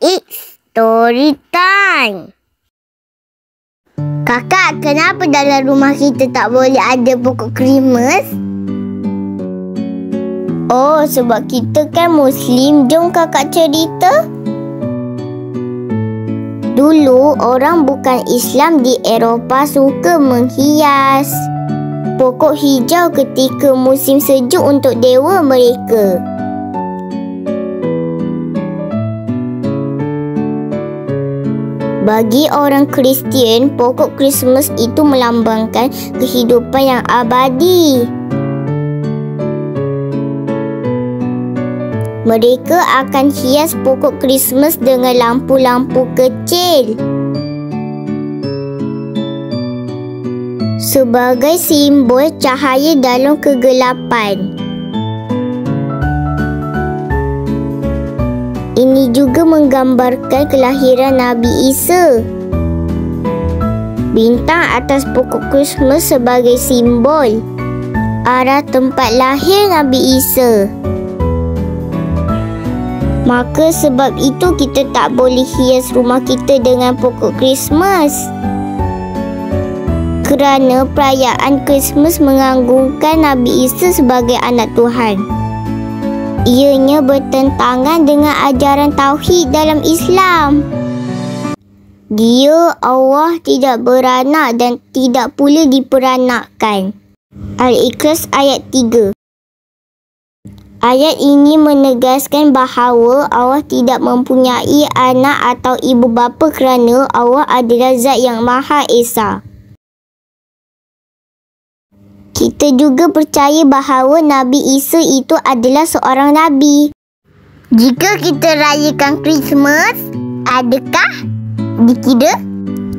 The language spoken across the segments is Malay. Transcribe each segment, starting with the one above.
It's story time. Kakak, kenapa dalam rumah kita tak boleh ada pokok Christmas? Oh, sebab kita kan Muslim. Jom kakak cerita. Dulu, orang bukan Islam di Eropah suka menghias pokok hijau ketika musim sejuk untuk dewa mereka. Bagi orang Kristian, pokok Christmas itu melambangkan kehidupan yang abadi. Mereka akan hias pokok Christmas dengan lampu-lampu kecil sebagai simbol cahaya dalam kegelapan. Ini juga menggambarkan kelahiran Nabi Isa. Bintang atas pokok Christmas sebagai simbol arah tempat lahir Nabi Isa. Maka sebab itu kita tak boleh hias rumah kita dengan pokok Christmas. Kerana perayaan Christmas menganggungkan Nabi Isa sebagai anak Tuhan. Ianya bertentangan dengan ajaran tauhid dalam Islam. Dia Allah tidak beranak dan tidak pula diperanakkan. Al-Ikhlas ayat 3. Ayat ini menegaskan bahawa Allah tidak mempunyai anak atau ibu bapa kerana Allah adalah Zat yang Maha Esa. Kita juga percaya bahawa Nabi Isa itu adalah seorang Nabi. Jika kita rayakan Christmas, adakah dikira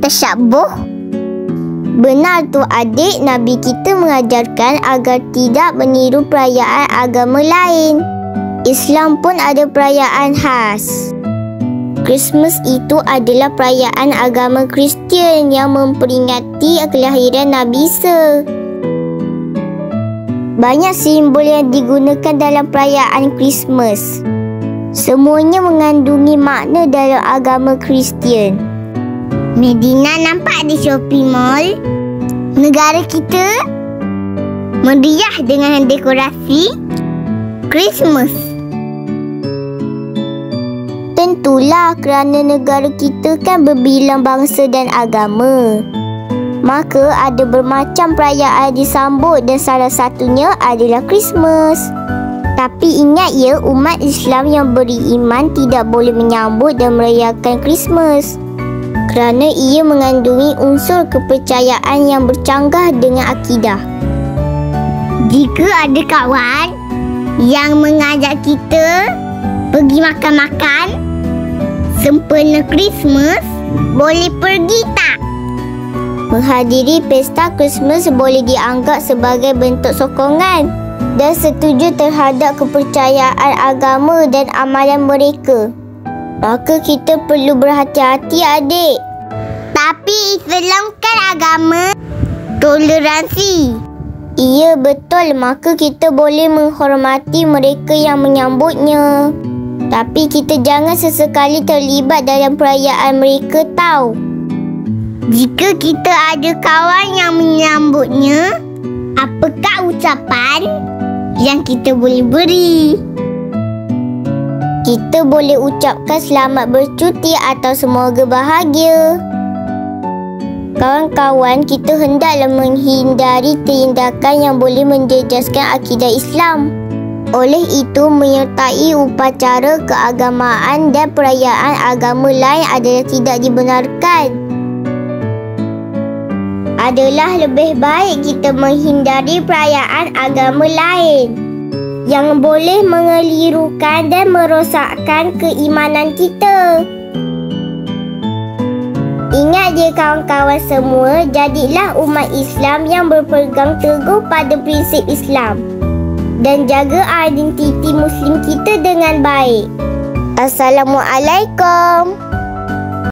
tasyabuh? Benar tu adik, Nabi kita mengajarkan agar tidak meniru perayaan agama lain. Islam pun ada perayaan khas. Christmas itu adalah perayaan agama Kristian yang memperingati kelahiran Nabi Isa. Banyak simbol yang digunakan dalam perayaan Christmas. Semuanya mengandungi makna dalam agama Kristian. Medina nampak di shopping mall. Negara kita meriah dengan dekorasi Christmas. Tentulah kerana negara kita kan berbilang bangsa dan agama. Maka ada bermacam perayaan disambut dan salah satunya adalah Christmas. Tapi ingat ya, umat Islam yang beriman tidak boleh menyambut dan merayakan Christmas kerana ia mengandungi unsur kepercayaan yang bercanggah dengan akidah. Jika ada kawan yang mengajak kita pergi makan-makan sempena Christmas, boleh pergi tak? Menghadiri pesta Christmas boleh dianggap sebagai bentuk sokongan dan setuju terhadap kepercayaan agama dan amalan mereka. Maka kita perlu berhati-hati adik. Tapi Islam kan agama toleransi. Iya betul, maka kita boleh menghormati mereka yang menyambutnya. Tapi kita jangan sesekali terlibat dalam perayaan mereka tahu. Jika kita ada kawan yang menyambutnya, apakah ucapan yang kita boleh beri? Kita boleh ucapkan selamat bercuti atau semoga bahagia. Kawan-kawan, kita hendaklah menghindari tindakan yang boleh menjejaskan akidah Islam. Oleh itu, menyertai upacara keagamaan dan perayaan agama lain adalah tidak dibenarkan. Adalah lebih baik kita menghindari perayaan agama lain yang boleh mengelirukan dan merosakkan keimanan kita. Ingat je kawan-kawan semua, jadilah umat Islam yang berpegang teguh pada prinsip Islam dan jaga identiti Muslim kita dengan baik. Assalamualaikum.